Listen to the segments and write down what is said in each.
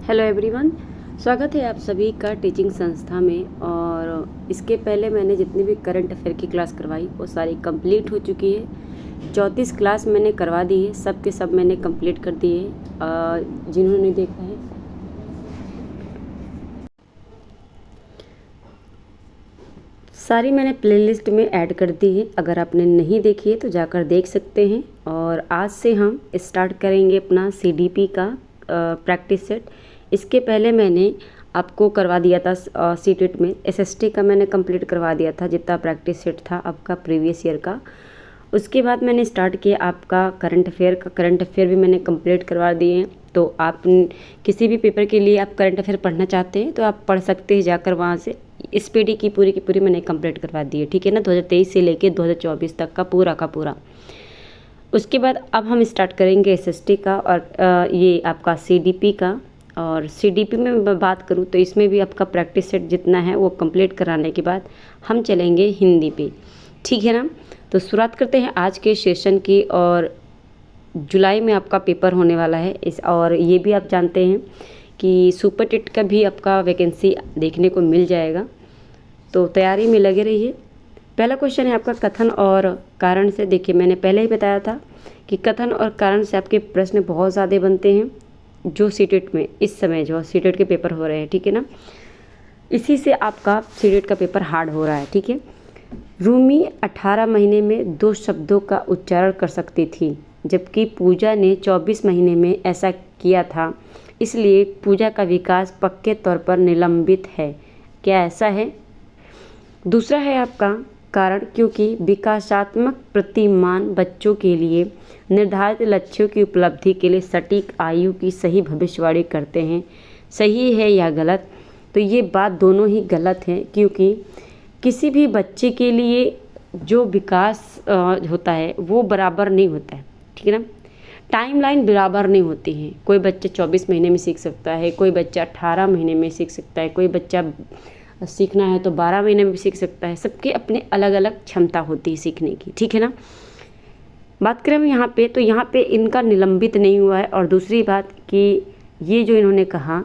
Hello everyone, स्वागत है आप सभी का टीचिंग संस्था में। और इसके पहले मैंने जितनी भी करंट अफेयर की क्लास करवाई वो सारी कंप्लीट हो चुकी है। 34 क्लास मैंने करवा दी है, सब के सब मैंने कंप्लीट कर दिए हैं। जिन्होंने देखा है सारी मैंने प्लेलिस्ट में ऐड कर दी है, अगर आपने नहीं देखी है तो जाकर देख सकते हैं। और आज से हम स्टार्ट करेंगे अपना CDP का प्रैक्टिस सेट। इसके पहले मैंने आपको करवा दिया था CTET में SST का मैंने कंप्लीट करवा दिया था, जितना प्रैक्टिस सेट था आपका प्रीवियस ईयर का। उसके बाद मैंने स्टार्ट किया आपका करंट अफेयर भी मैंने कंप्लीट करवा दिए हैं। तो आप किसी भी पेपर के लिए आप करंट अफेयर पढ़ना चाहते हैं तो आप पढ़ सकते हैं जाकर वहाँ से। इस पीढ़ी की पूरी मैंने कंप्लीट करवा दी है, ठीक है ना, 2023 से लेके 2024 तक का पूरा। उसके बाद अब हम स्टार्ट करेंगे SST का और ये आपका CDP का। और CDP में मैं बात करूँ तो इसमें भी आपका प्रैक्टिस सेट जितना है वो कंप्लीट कराने के बाद हम चलेंगे हिंदी पे, ठीक है ना। तो शुरुआत करते हैं आज के सेशन की। और जुलाई में आपका पेपर होने वाला है और ये भी आप जानते हैं कि सुपर टेट का भी आपका वैकेंसी देखने को मिल जाएगा, तो तैयारी में लगे रहिए। पहला क्वेश्चन है आपका कथन और कारण से। देखिए, मैंने पहले ही बताया था कि कथन और कारण से आपके प्रश्न बहुत ज़्यादा बनते हैं जो CTET में इस समय जो CTET के पेपर हो रहे हैं, ठीक है ना। इसी से आपका CTET का पेपर हार्ड हो रहा है, ठीक है। रूमी 18 महीने में 2 शब्दों का उच्चारण कर सकती थी, जबकि पूजा ने 24 महीने में ऐसा किया था। इसलिए पूजा का विकास पक्के तौर पर निलंबित है। क्या ऐसा है? दूसरा है आपका कारण, क्योंकि विकासात्मक प्रतिमान बच्चों के लिए निर्धारित लक्ष्यों की उपलब्धि के लिए सटीक आयु की सही भविष्यवाणी करते हैं। सही है या गलत? तो ये बात दोनों ही गलत है, क्योंकि किसी भी बच्चे के लिए जो विकास होता है वो बराबर नहीं होता है, ठीक है ना। टाइमलाइन बराबर नहीं होती है। कोई बच्चा 24 महीने में सीख सकता है, कोई बच्चा 18 महीने में सीख सकता है, कोई बच्चा सीखना है तो 12 महीने में सीख सकता है। सबके अपने अलग अलग क्षमता होती है सीखने की, ठीक है ना। बात करें हम यहाँ पे, तो यहाँ पे इनका निलंबित नहीं हुआ है। और दूसरी बात कि ये जो इन्होंने कहा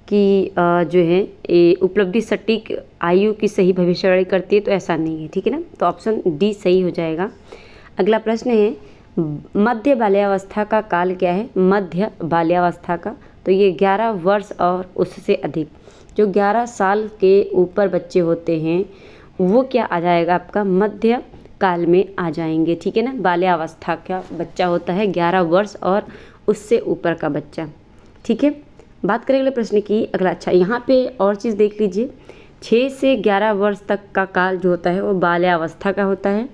कि जो है ये उपलब्धि सटीक आयु की सही भविष्यवाणी करती है, तो ऐसा नहीं है, ठीक है ना। तो ऑप्शन D सही हो जाएगा। अगला प्रश्न है मध्य बाल्यावस्था का काल क्या है? मध्य बाल्यावस्था का, तो ये 11 वर्ष और उससे अधिक। जो 11 साल के ऊपर बच्चे होते हैं वो क्या आ जाएगा आपका मध्य काल में आ जाएंगे, ठीक है ना। बाल्यावस्था का बच्चा होता है 11 वर्ष और उससे ऊपर का बच्चा, ठीक है। बात करें अगले प्रश्न की। अगला, अच्छा यहाँ पे और चीज़ देख लीजिए, 6 से 11 वर्ष तक का काल जो होता है वो बाल्यावस्था का होता है।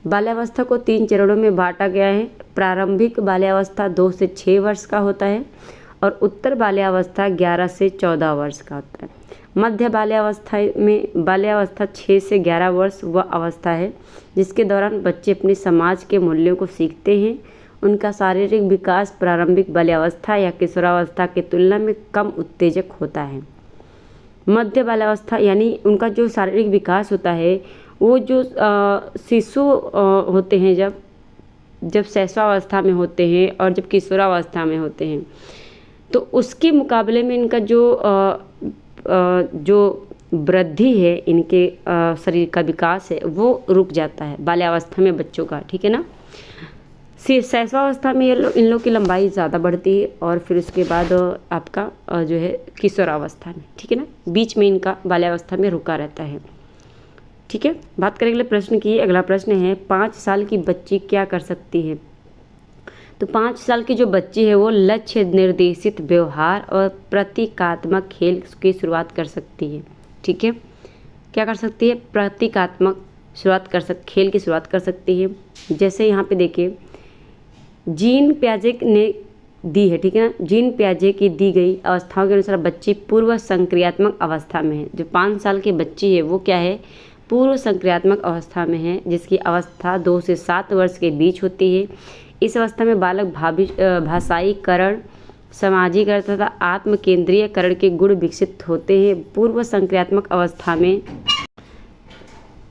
बाल्यावस्था को 3 चरणों में बांटा गया है। प्रारंभिक बाल्यावस्था 2 से 6 वर्ष का होता है और उत्तर बाल्यावस्था 11 से 14 वर्ष का होता है। मध्य बाल्यावस्था 6 से 11 वर्ष वह अवस्था है जिसके दौरान बच्चे अपने समाज के मूल्यों को सीखते हैं। उनका शारीरिक विकास प्रारंभिक बाल्यावस्था या किशोरावस्था की तुलना में कम उत्तेजक होता है। मध्य बाल्यावस्था यानी उनका जो शारीरिक विकास होता है वो जो शिशु होते हैं जब शैशवावस्था में होते हैं और जब किशोरावस्था में होते हैं, तो उसके मुकाबले में इनका जो वृद्धि है, इनके शरीर का विकास है वो रुक जाता है बाल्यावस्था में बच्चों का, ठीक है ना। शैशवावस्था में इन लोग की लंबाई ज़्यादा बढ़ती है और फिर उसके बाद आपका जो है किशोरावस्था में, ठीक है ना, बीच में इनका बाल्यावस्था में रुका रहता है, ठीक है। बात करें अगले प्रश्न की। अगला प्रश्न है 5 साल की बच्ची क्या कर सकती है? तो 5 साल की जो बच्ची है वो लक्ष्य निर्देशित व्यवहार और प्रतीकात्मक खेल की शुरुआत कर सकती है, ठीक है। क्या कर सकती है? प्रतीकात्मक खेल की शुरुआत कर सकती है। जैसे यहाँ पे देखिए जीन पियाजे ने दी है, ठीक है ना। जीन पियाजे की दी गई अवस्थाओं के अनुसार बच्ची पूर्व संक्रियात्मक अवस्था में है। जो 5 साल की बच्ची है वो क्या है? पूर्व संक्रियात्मक अवस्था में है, जिसकी अवस्था 2 से 7 वर्ष के बीच होती है। इस अवस्था में बालक भाषाईकरण, सामाजिकरण तथा आत्म केंद्रीयकरण के गुण विकसित होते हैं। पूर्व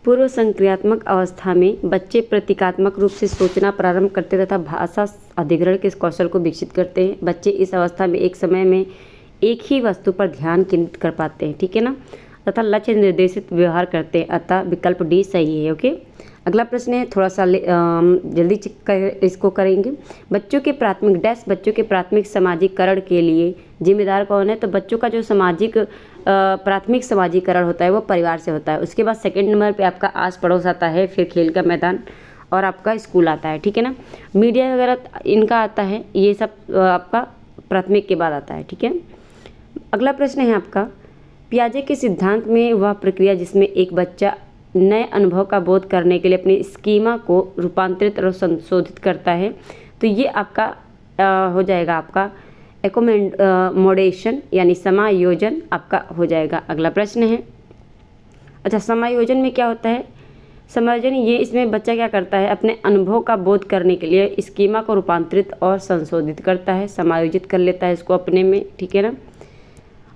पूर्व संक्रियात्मक अवस्था में बच्चे प्रतीकात्मक रूप से सोचना प्रारंभ करते तथा भाषा अधिग्रहण के कौशल को विकसित करते हैं। बच्चे इस अवस्था में एक समय में एक ही वस्तु पर ध्यान केंद्रित कर पाते हैं, ठीक है ना, तथा लक्ष्य निर्देशित व्यवहार करते हैं। अतः विकल्प डी सही है। ओके, अगला प्रश्न है, थोड़ा सा जल्दी इसको करेंगे। बच्चों के प्राथमिक सामाजिकरण के लिए जिम्मेदार कौन है? तो बच्चों का जो प्राथमिक सामाजिकरण होता है वो परिवार से होता है। उसके बाद सेकंड नंबर पे आपका आस पड़ोस आता है, फिर खेल का मैदान और आपका स्कूल आता है, ठीक है ना। मीडिया वगैरह इनका आता है, ये सब आपका प्राथमिक के बाद आता है, ठीक है। अगला प्रश्न है आपका, पियाजे के सिद्धांत में वह प्रक्रिया जिसमें एक बच्चा नए अनुभव का बोध करने के लिए अपने स्कीमा को रूपांतरित और संशोधित करता है, तो ये आपका हो जाएगा आपका एकोमोडेशन यानी समायोजन आपका हो जाएगा। अगला प्रश्न है, अच्छा समायोजन में क्या होता है? समायोजन ये इसमें बच्चा क्या करता है, अपने अनुभव का बोध करने के लिए स्कीमा को रूपांतरित और संशोधित करता है, समायोजित कर लेता है इसको अपने में, ठीक है ना।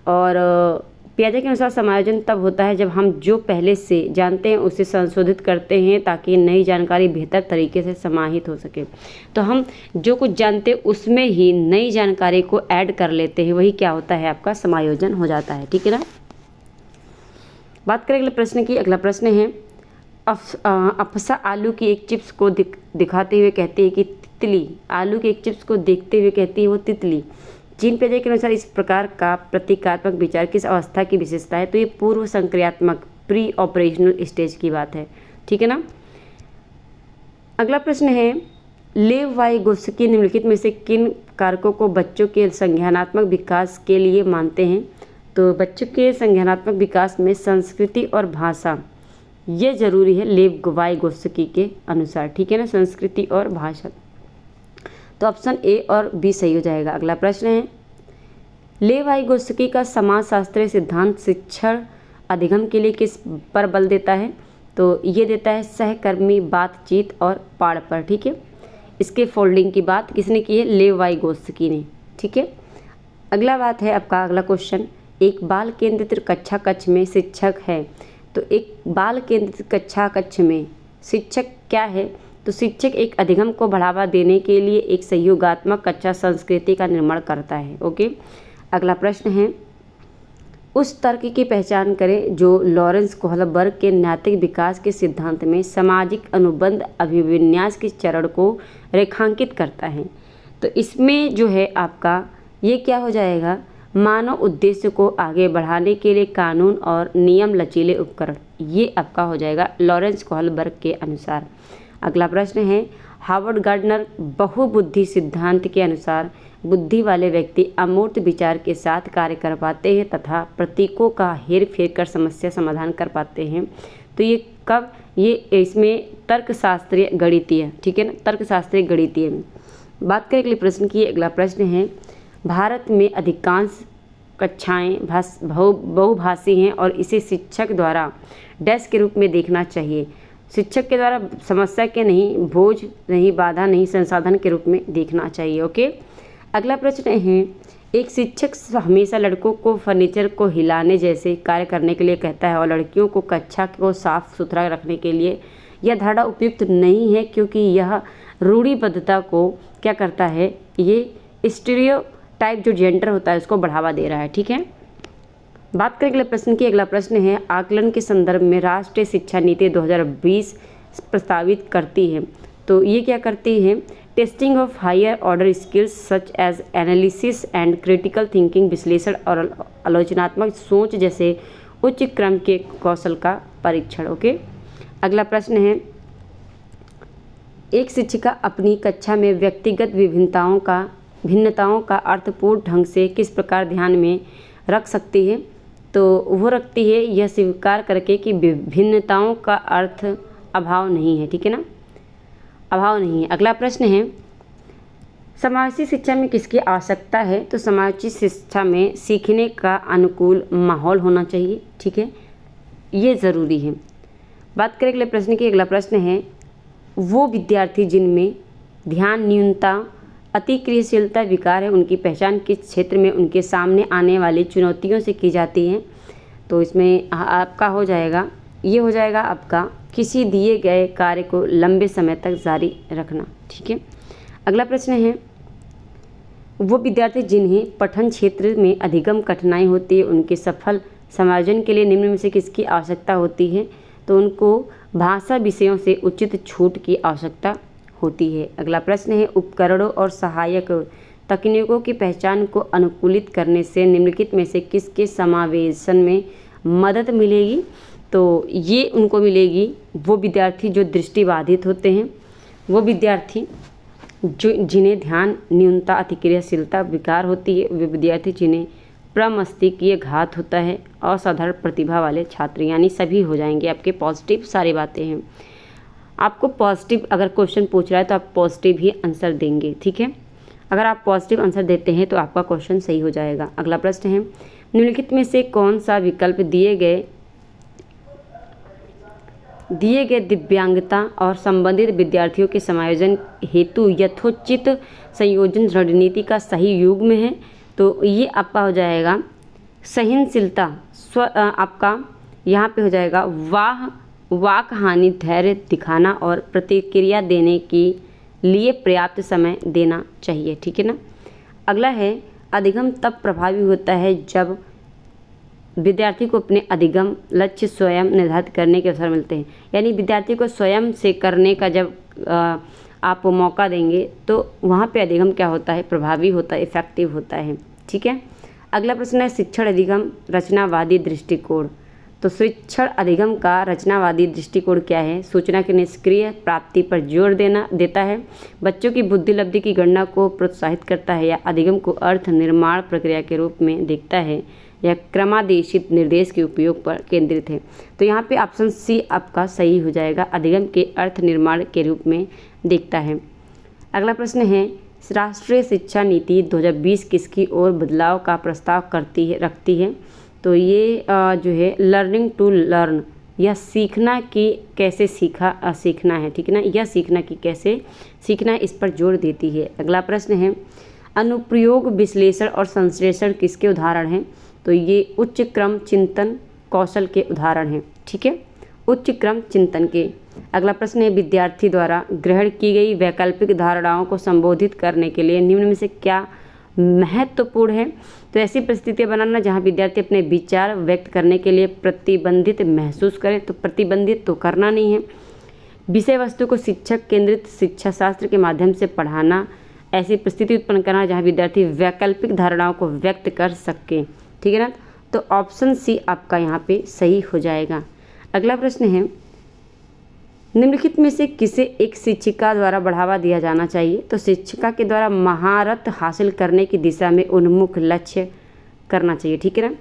और पियाजे के अनुसार समायोजन तब होता है जब हम जो पहले से जानते हैं उसे संशोधित करते हैं ताकि नई जानकारी बेहतर तरीके से समाहित हो सके। तो हम जो कुछ जानते हैं उसमें ही नई जानकारी को ऐड कर लेते हैं, वही क्या होता है आपका समायोजन हो जाता है, ठीक है ना। बात करें अगले प्रश्न की। अगला प्रश्न है, अफसा आलू की एक चिप्स को दिखाते हुए कहती है कि तितली, आलू के एक चिप्स को देखते हुए कहती है वो तितली। जीन पियाजे के अनुसार इस प्रकार का प्रतीकात्मक विचार किस अवस्था की विशेषता है? तो ये पूर्व संक्रियात्मक प्री ऑपरेशनल स्टेज की बात है, ठीक है ना। अगला प्रश्न है, लेव वाइगोत्स्की निम्नलिखित में से किन कारकों को बच्चों के संज्ञानात्मक विकास के लिए मानते हैं? तो बच्चों के संज्ञानात्मक विकास में संस्कृति और भाषा ये जरूरी है लेव वाइगोत्स्की के अनुसार, ठीक है ना, संस्कृति और भाषा। तो ऑप्शन ए और बी सही हो जाएगा। अगला प्रश्न है, लेव वाइगोत्स्की का समाजशास्त्रीय सिद्धांत शिक्षण अधिगम के लिए किस पर बल देता है? तो ये देता है सहकर्मी बातचीत और पाठ पर, ठीक है। इसके फोल्डिंग की बात किसने की है? लेव वाइगोत्स्की ने, ठीक है। अगला बात है आपका अगला क्वेश्चन, एक बाल केंद्रित कक्षा कक्ष में शिक्षक है, तो एक बाल केंद्रित कक्षा कक्ष में शिक्षक क्या है? तो शिक्षक एक अधिगम को बढ़ावा देने के लिए एक सहयोगात्मक कक्षा संस्कृति का निर्माण करता है। ओके, अगला प्रश्न है, उस तर्क की पहचान करें जो लॉरेंस कोहलबर्ग के नैतिक विकास के सिद्धांत में सामाजिक अनुबंध अभिविन्यास के चरण को रेखांकित करता है। तो इसमें जो है आपका ये क्या हो जाएगा, मानव उद्देश्य को आगे बढ़ाने के लिए कानून और नियम लचीले उपकरण, ये आपका हो जाएगा लॉरेंस कोहलबर्ग के अनुसार। अगला प्रश्न है, हार्वर्ड गार्डनर बहुबुद्धि सिद्धांत के अनुसार बुद्धि वाले व्यक्ति अमूर्त विचार के साथ कार्य कर पाते हैं तथा प्रतीकों का हेर फेर कर समस्या समाधान कर पाते हैं। तो ये कब? ये इसमें तर्कशास्त्रीय गणितीय, ठीक है ना, तर्कशास्त्रीय गणितीय में बात करें अगले प्रश्न की। अगला प्रश्न है, भारत में अधिकांश कक्षाएं बहुभाषी हैं और इसे शिक्षक द्वारा डैश के रूप में देखना चाहिए। शिक्षक के द्वारा समस्या के नहीं, बोझ नहीं, बाधा नहीं, संसाधन के रूप में देखना चाहिए। ओके, अगला प्रश्न है, एक शिक्षक हमेशा लड़कों को फर्नीचर को हिलाने जैसे कार्य करने के लिए कहता है और लड़कियों को कक्षा को साफ सुथरा रखने के लिए। यह धारणा उपयुक्त नहीं है क्योंकि यह रूढ़िबद्धता को क्या करता है, ये स्टीरियोटाइप जो जेंडर होता है उसको बढ़ावा दे रहा है, ठीक है। बात करें अगले प्रश्न की। अगला प्रश्न है, आकलन के संदर्भ में राष्ट्रीय शिक्षा नीति 2020 प्रस्तावित करती है, तो ये क्या करती है, testing of higher order skills such as analysis and critical thinking, विश्लेषण और आलोचनात्मक सोच जैसे उच्च क्रम के कौशल का परीक्षण। ओके, अगला प्रश्न है, एक शिक्षिका अपनी कक्षा में व्यक्तिगत भिन्नताओं का अर्थपूर्ण ढंग से किस प्रकार ध्यान में रख सकती है? तो वो रखती है यह स्वीकार करके कि भिन्नताओं का अर्थ अभाव नहीं है, ठीक है ना, अभाव नहीं है। अगला प्रश्न है, समावेशी शिक्षा में किसकी आवश्यकता है? तो समावेशी शिक्षा में सीखने का अनुकूल माहौल होना चाहिए, ठीक है, ये ज़रूरी है। बात करें अगले प्रश्न की। अगला प्रश्न है, वो विद्यार्थी जिनमें ध्यान न्यूनता अतिक्रियाशीलता विकार है उनकी पहचान किस क्षेत्र में उनके सामने आने वाली चुनौतियों से की जाती है? तो इसमें आपका हो जाएगा, ये हो जाएगा आपका किसी दिए गए कार्य को लंबे समय तक जारी रखना। ठीक है। अगला प्रश्न है, वो विद्यार्थी जिन्हें पठन क्षेत्र में अधिगम कठिनाई होती है उनके सफल समायोजन के लिए निम्न में से किसकी आवश्यकता होती है? तो उनको भाषा विषयों से उचित छूट की आवश्यकता होती है। अगला प्रश्न है, उपकरणों और सहायक तकनीकों की पहचान को अनुकूलित करने से निम्नलिखित में से किसके समावेशन में मदद मिलेगी? तो ये उनको मिलेगी वो विद्यार्थी जो दृष्टिबाधित होते हैं, वो विद्यार्थी जो जिन्हें ध्यान न्यूनता अतिक्रियाशीलता विकार होती है, वे विद्यार्थी जिन्हें प्रमस्तिष्कीय घात होता है, असाधारण प्रतिभा वाले छात्र, यानी सभी हो जाएंगे आपके पॉजिटिव सारी बातें हैं। आपको पॉजिटिव अगर क्वेश्चन पूछ रहा है तो आप पॉजिटिव ही आंसर देंगे। ठीक है। अगर आप पॉजिटिव आंसर देते हैं तो आपका क्वेश्चन सही हो जाएगा। अगला प्रश्न है, निम्नलिखित में से कौन सा विकल्प दिए गए दिव्यांगता और संबंधित विद्यार्थियों के समायोजन हेतु यथोचित संयोजन रणनीति का सही युग्म है? तो ये आपका हो जाएगा सहनशीलता, आपका यहाँ पे हो जाएगा वाक हानि, धैर्य दिखाना और प्रतिक्रिया देने के लिए पर्याप्त समय देना चाहिए। ठीक है ना। अगला है, अधिगम तब प्रभावी होता है जब विद्यार्थी को अपने अधिगम लक्ष्य स्वयं निर्धारित करने के अवसर मिलते हैं, यानी विद्यार्थी को स्वयं से करने का जब आप मौका देंगे तो वहाँ पे अधिगम क्या होता है? प्रभावी होता है, इफेक्टिव होता है। ठीक है। अगला प्रश्न है, शिक्षण अधिगम रचनावादी दृष्टिकोण। तो शिक्षण अधिगम का रचनावादी दृष्टिकोण क्या है? सूचना की निष्क्रिय प्राप्ति पर जोर देता है, बच्चों की बुद्धिलब्धि की गणना को प्रोत्साहित करता है, या अधिगम को अर्थ निर्माण प्रक्रिया के रूप में देखता है, या क्रमादेशित निर्देश के उपयोग पर केंद्रित है? तो यहाँ पे ऑप्शन सी आपका सही हो जाएगा, अधिगम के अर्थ निर्माण के रूप में देखता है। अगला प्रश्न है, राष्ट्रीय शिक्षा नीति 2020 किसकी ओर बदलाव का प्रस्ताव रखती है? तो ये जो है लर्निंग टू लर्न, या सीखना कि कैसे सीखना है। ठीक है ना, यह सीखना कि कैसे सीखना है, इस पर जोर देती है। अगला प्रश्न है, अनुप्रयोग विश्लेषण और संश्लेषण किसके उदाहरण हैं? तो ये उच्च क्रम चिंतन कौशल के उदाहरण हैं। ठीक है, उच्च क्रम चिंतन के। अगला प्रश्न है, विद्यार्थी द्वारा ग्रहण की गई वैकल्पिक धारणाओं को संबोधित करने के लिए निम्न में से क्या महत्वपूर्ण है? तो ऐसी परिस्थितियाँ बनाना जहाँ विद्यार्थी अपने विचार व्यक्त करने के लिए प्रतिबंधित महसूस करें। तो प्रतिबंधित तो करना नहीं है। विषय वस्तु को शिक्षक केंद्रित शिक्षा शास्त्र के माध्यम से पढ़ाना, ऐसी परिस्थिति उत्पन्न करना जहाँ विद्यार्थी वैकल्पिक धारणाओं को व्यक्त कर सके। ठीक है ना। तो ऑप्शन सी आपका यहाँ पे सही हो जाएगा। अगला प्रश्न है, निम्नलिखित में से किसे एक शिक्षिका द्वारा बढ़ावा दिया जाना चाहिए? तो शिक्षिका के द्वारा महारत हासिल करने की दिशा में उन्मुख लक्ष्य करना चाहिए। ठीक है ना,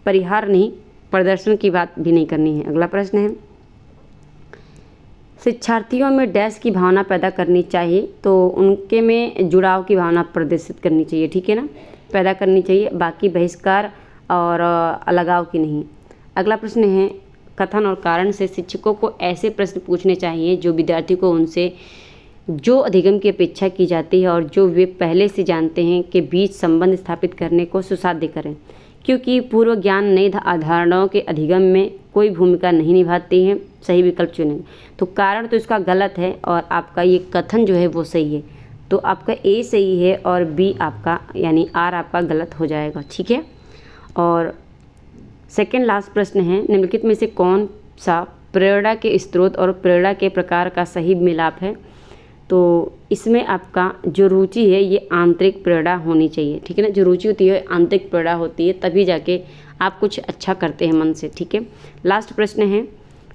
परिहार नहीं, प्रदर्शन की बात भी नहीं करनी है। अगला प्रश्न है, शिक्षार्थियों में डैश की भावना पैदा करनी चाहिए? तो उनके में जुड़ाव की भावना प्रदर्शित करनी चाहिए। ठीक है ना, पैदा करनी चाहिए, बाकी बहिष्कार और अलगाव की नहीं। अगला प्रश्न है, कथन और कारण से शिक्षकों को ऐसे प्रश्न पूछने चाहिए जो विद्यार्थी को उनसे जो अधिगम की अपेक्षा की जाती है और जो वे पहले से जानते हैं के बीच संबंध स्थापित करने को सुसाध्य करें, क्योंकि पूर्व ज्ञान नई अवधारणाओं के अधिगम में कोई भूमिका नहीं निभाती है। सही विकल्प चुनें। तो कारण तो इसका गलत है और आपका ये कथन जो है वो सही है। तो आपका ए सही है और बी आपका यानी आर आपका गलत हो जाएगा। ठीक है। और सेकेंड लास्ट प्रश्न है, निम्नलिखित में से कौन सा प्रेरणा के स्रोत और प्रेरणा के प्रकार का सही मिलाप है? तो इसमें आपका जो रुचि है ये आंतरिक प्रेरणा होनी चाहिए। ठीक है ना, जो रुचि होती है आंतरिक प्रेरणा होती है, तभी जाके आप कुछ अच्छा करते हैं मन से। ठीक है। लास्ट प्रश्न है,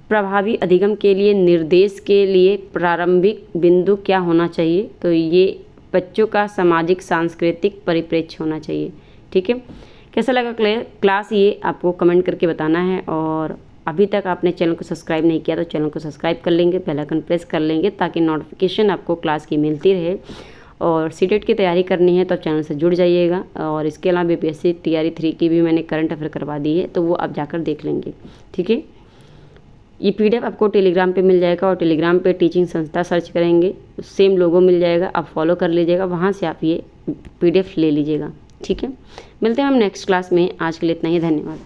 प्रभावी अधिगम के लिए निर्देश के लिए प्रारंभिक बिंदु क्या होना चाहिए? तो ये बच्चों का सामाजिक सांस्कृतिक परिप्रेक्ष्य होना चाहिए। ठीक है। कैसा लगा क्लास ये आपको कमेंट करके बताना है। और अभी तक आपने चैनल को सब्सक्राइब नहीं किया तो चैनल को सब्सक्राइब कर लेंगे, बेल आइकन प्रेस कर लेंगे ताकि नोटिफिकेशन आपको क्लास की मिलती रहे। और सीटेट की तैयारी करनी है तो चैनल से जुड़ जाइएगा। और इसके अलावा बीपीएससी टीआरई 3 की भी मैंने करंट अफेयर करवा दी है, तो वो आप जाकर देख लेंगे। ठीक है। ये पीडीएफ आपको टेलीग्राम पे मिल जाएगा और टेलीग्राम पे टीचिंग संस्था सर्च करेंगे, सेम लोगो मिल जाएगा, आप फॉलो कर लीजिएगा, वहाँ से आप ये पीडीएफ ले लीजिएगा। ठीक है। मिलते हैं हम नेक्स्ट क्लास में। आज के लिए इतना ही, धन्यवाद।